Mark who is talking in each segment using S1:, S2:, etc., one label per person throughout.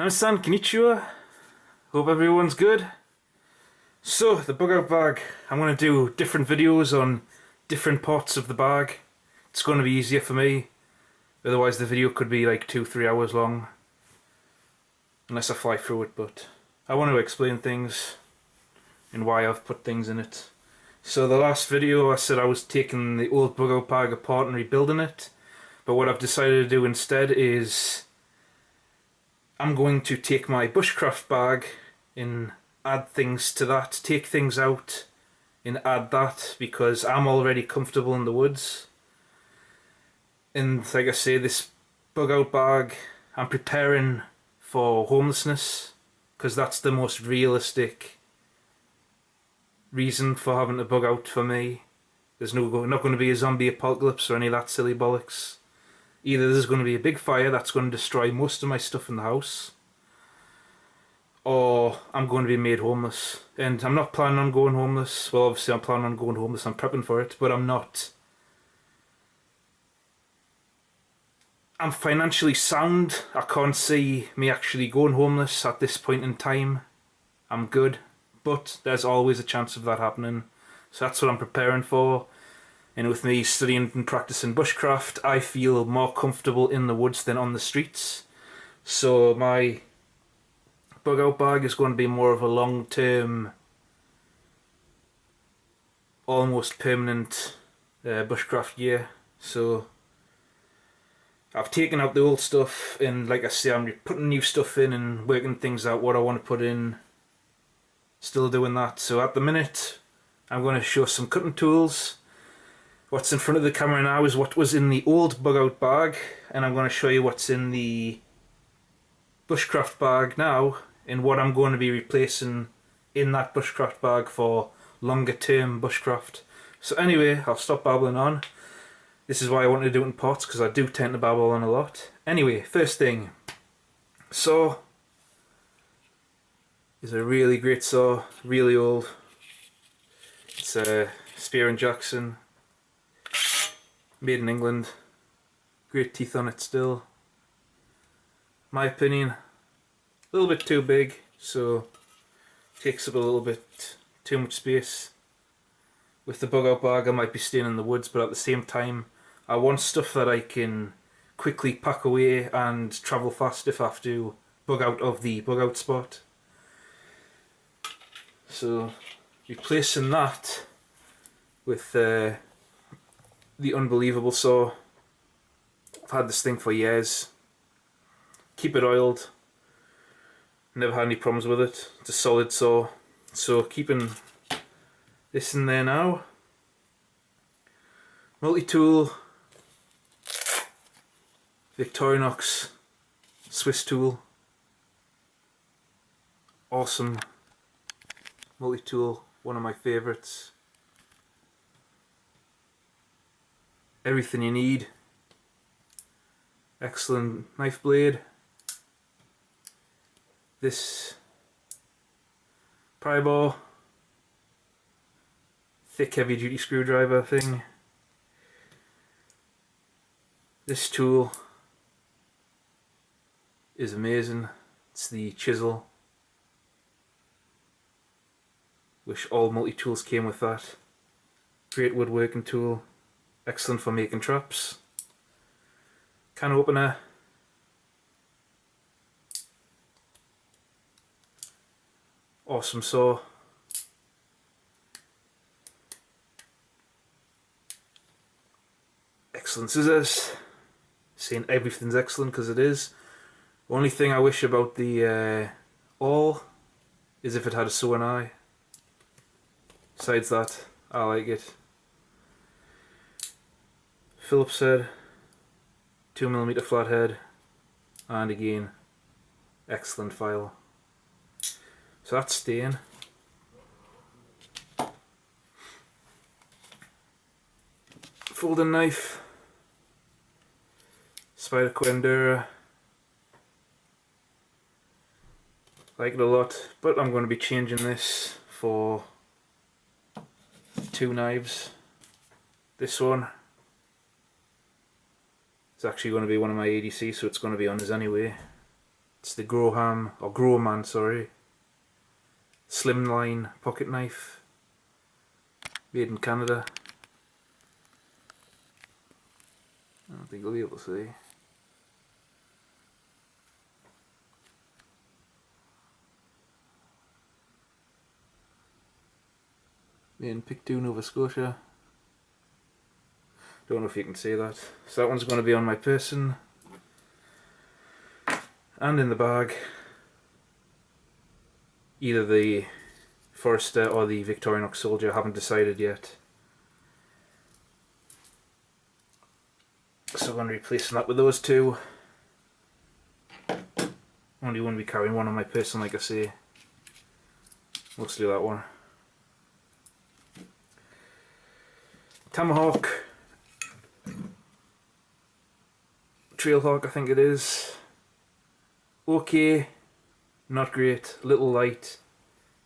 S1: I.N.C.H. Hope everyone's good. So, the bug out bag. I'm going to do different videos on different parts of the bag. It's going to be easier for me. Otherwise the video could be like 2-3 hours long. Unless I fly through it, but I want to explain things and why I've put things in it. So the last video I said I was taking the old bug out bag apart and rebuilding it. But what I've decided to do instead is I'm going to take my bushcraft bag and add things to that, take things out and add that, because I'm already comfortable in the woods. And like I say, this bug out bag, I'm preparing for homelessness, because that's the most realistic reason for having to bug out for me. There's not going to be a zombie apocalypse or any of that silly bollocks. Either there's going to be a big fire that's going to destroy most of my stuff in the house, or I'm going to be made homeless. And I'm not planning on going homeless. Well, obviously I'm planning on going homeless, I'm prepping for it, but I'm financially sound. I can't see me actually going homeless at this point in time. I'm good, but there's always a chance of that happening. So that's what I'm preparing for. And with me studying and practicing bushcraft, I feel more comfortable in the woods than on the streets. So my bug out bag is going to be more of a long term, almost permanent bushcraft gear. So I've taken out the old stuff, and like I say, I'm putting new stuff in and working things out what I want to put in. Still doing that. So at the minute I'm going to show some cutting tools. What's in front of the camera now is what was in the old bug out bag, and I'm going to show you what's in the bushcraft bag now and what I'm going to be replacing in that bushcraft bag for longer term bushcraft. So anyway, I'll stop babbling on. This is why I wanted to do it in parts, because I do tend to babble on a lot. Anyway, first thing, saw is a really great saw, really old. It's a Spear & Jackson, made in England. Great teeth on it still. My opinion, a little bit too big, so takes up a little bit too much space. With the bug out bag I might be staying in the woods, but at the same time I want stuff that I can quickly pack away and travel fast if I have to bug out of the bug out spot. So replacing that with the unbelievable saw. I've had this thing for years. Keep it oiled. Never had any problems with it. It's a solid saw. So keeping this in there now. Multi-tool. Victorinox Swiss tool. Awesome multi-tool. One of my favourites. Everything you need. Excellent knife blade. This pry bar, thick heavy duty screwdriver thing. This tool is amazing. It's the chisel. Wish all multi-tools came with that. Great woodworking tool. Excellent for making traps. Can opener. Awesome saw. Excellent scissors. Saying everything's excellent because it is. Only thing I wish about the awl is if it had a sewing eye. Besides that, I like it. Phillips head, 2mm flathead, and again, excellent file. So that's staying. Folding knife, Spyderco Endura. Like it a lot, but I'm going to be changing this for two knives. This one It's actually going to be one of my ADCs, so it's going to be on this anyway. It's the Growman, sorry, slimline pocket knife, made in Canada. I don't think you'll be able to see. Made in Pictou, Nova Scotia. Don't know if you can see that. So that one's going to be on my person and in the bag. Either the Forester or the Victorinox Soldier, I haven't decided yet. So I'm going to be replacing that with those two. Only going to be carrying one on my person, like I say. Mostly that one. Tomahawk. Trailhawk, I think it is. Okay. Not great. A little light.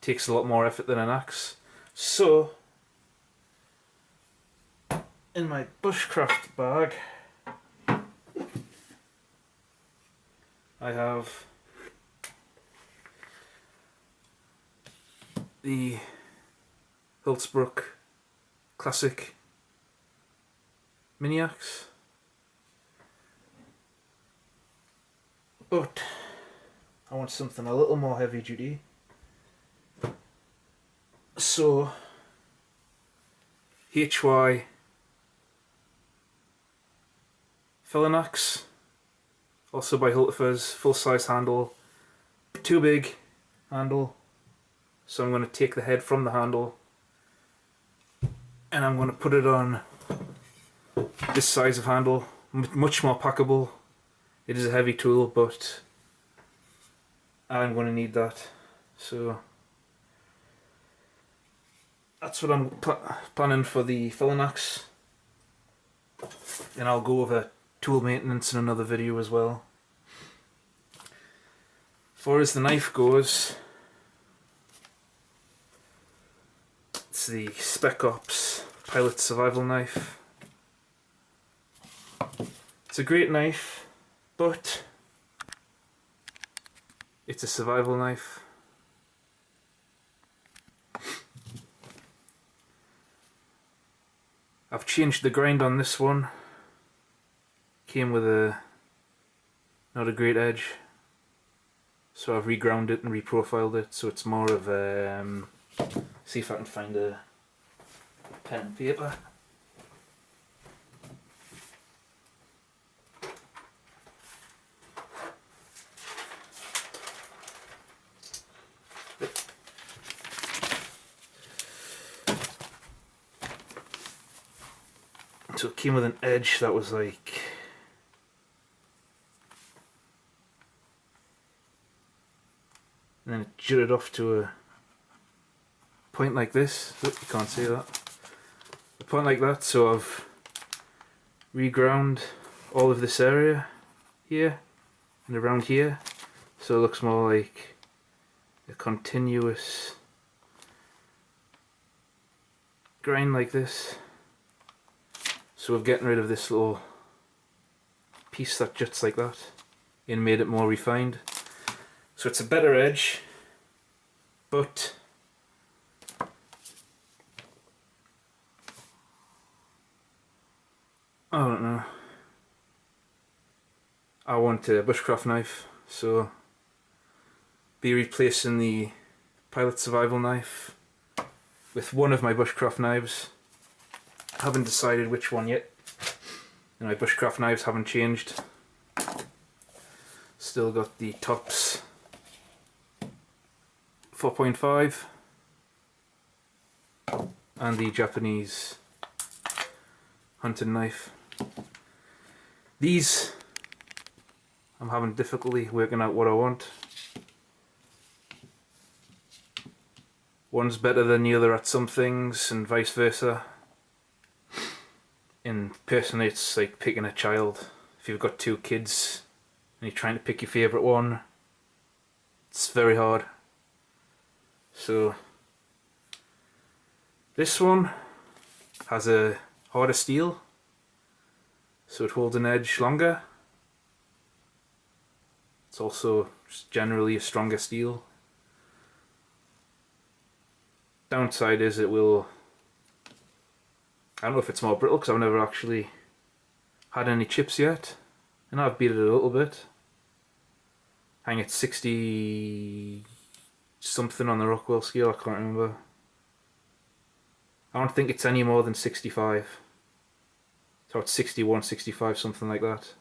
S1: Takes a lot more effort than an axe. So, in my bushcraft bag, I have the Hiltsbrook Classic Mini Axe. But I want something a little more heavy duty. So, HY Felon Axe, also by Hiltifers, full size handle, too big handle, so I'm going to take the head from the handle and I'm going to put it on this size of handle, much more packable. It is a heavy tool, but I'm going to need that, so that's what I'm planning for the Felon Axe, and I'll go over tool maintenance in another video as well. As far as the knife goes, it's the Spec Ops Pilot Survival Knife. It's a great knife, but it's a survival knife. I've changed the grind on this one. Came with not a great edge, so I've reground it and reprofiled it so it's more of a, see if I can find a pen and paper. So it came with an edge that was like, and then it jutted off to a point like this. Oh, you can't see that. A point like that, so I've reground all of this area here and around here, so it looks more like a continuous grind like this. So we're getting rid of this little piece that juts like that and made it more refined. So it's a better edge, but I don't know. I want a bushcraft knife, so be replacing the Pilot Survival Knife with one of my bushcraft knives. I haven't decided which one yet, and my bushcraft knives haven't changed. Still got the Tops 4.5 and the Japanese hunting knife. These, I'm having difficulty working out what I want. One's better than the other at some things and vice versa. And personally, it's like picking a child. If you've got two kids and you're trying to pick your favourite one, it's very hard. So this one has a harder steel, so it holds an edge longer. It's also just generally a stronger steel. Downside is it will, I don't know if it's more brittle because I've never actually had any chips yet, and I've beat it a little bit. I think it's 60 something on the Rockwell scale, I can't remember. I don't think it's any more than 65. So it's 61, 65, something like that.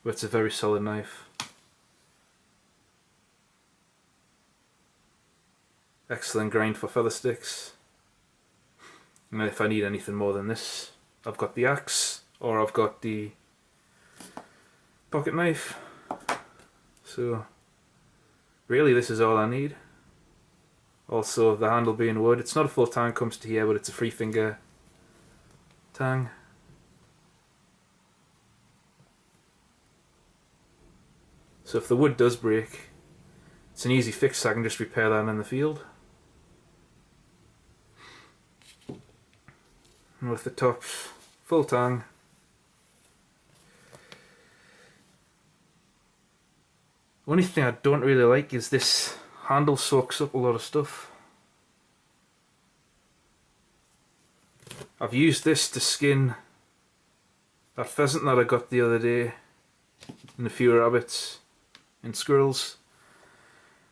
S1: But it's a very solid knife. Excellent grind for feather sticks. And if I need anything more than this, I've got the axe, or I've got the pocket knife. So really this is all I need. Also the handle being wood. It's not a full tang, comes to here, but it's a 3-finger tang. So if the wood does break, it's an easy fix, so I can just repair that in the field. And with the top full tang, the only thing I don't really like is this handle soaks up a lot of stuff. I've used this to skin that pheasant that I got the other day, and a few rabbits and squirrels.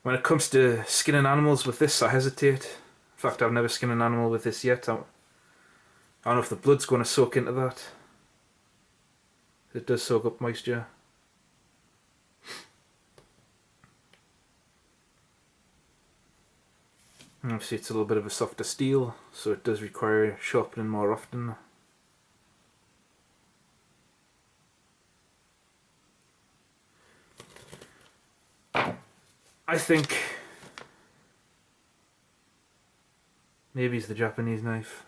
S1: When it comes to skinning animals with this, I hesitate. In fact, I've never skinned an animal with this yet. I don't know if the blood's going to soak into that. It does soak up moisture. And obviously it's a little bit of a softer steel, so it does require sharpening more often. I think maybe it's the Japanese knife.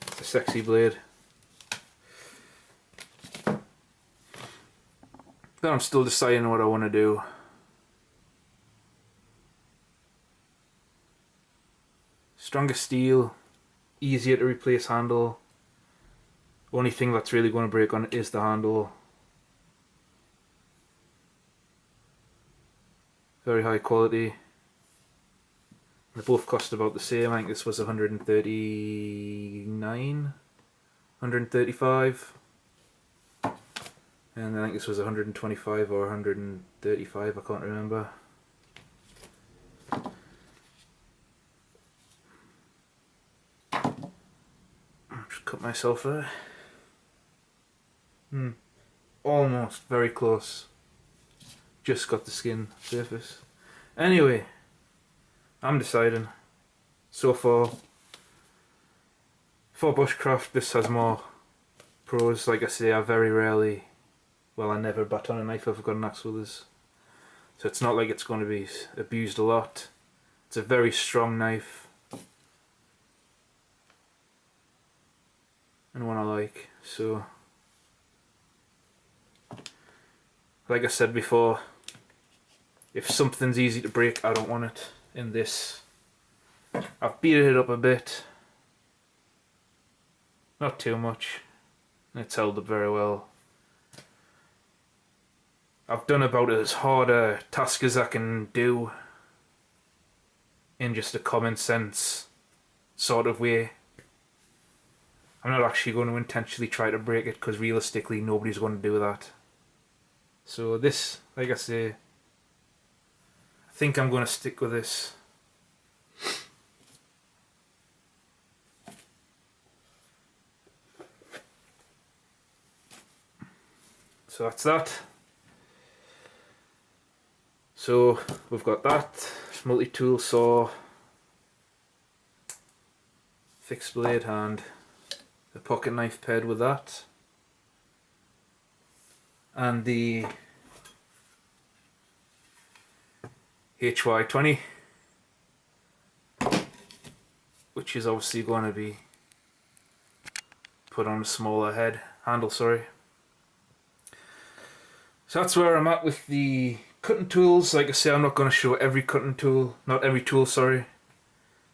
S1: It's a sexy blade. But I'm still deciding what I want to do. Stronger steel, easier to replace handle. Only thing that's really going to break on it is the handle. Very high quality. They both cost about the same. I think this was 139, 135. And I think this was 125 or 135, I can't remember. Just cut myself there. Almost, very close. Just got the skin surface. Anyway, I'm deciding. So far, for bushcraft, this has more pros. Like I say, I very rarely, well, I never bat on a knife if I've got an axe withers. So it's not like it's going to be abused a lot. It's a very strong knife. And one I like. So, like I said before, if something's easy to break, I don't want it in this. I've beat it up a bit. Not too much. It's held up very well. I've done about as hard a task as I can do in just a common sense sort of way. I'm not actually going to intentionally try to break it because realistically nobody's going to do that. So this, like I say, I think I'm going to stick with this. So that's that. So we've got that multi-tool saw, fixed blade and the pocket knife paired with that, and the HY20, which is obviously going to be put on a smaller handle, sorry. So that's where I'm at with the cutting tools. Like I say, I'm not going to show every cutting tool, not every tool, sorry,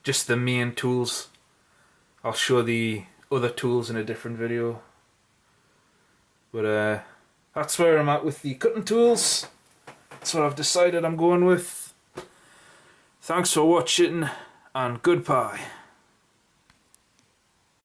S1: just the main tools. I'll show the other tools in a different video. But that's where I'm at with the cutting tools. That's what I've decided I'm going with. Thanks for watching, and goodbye.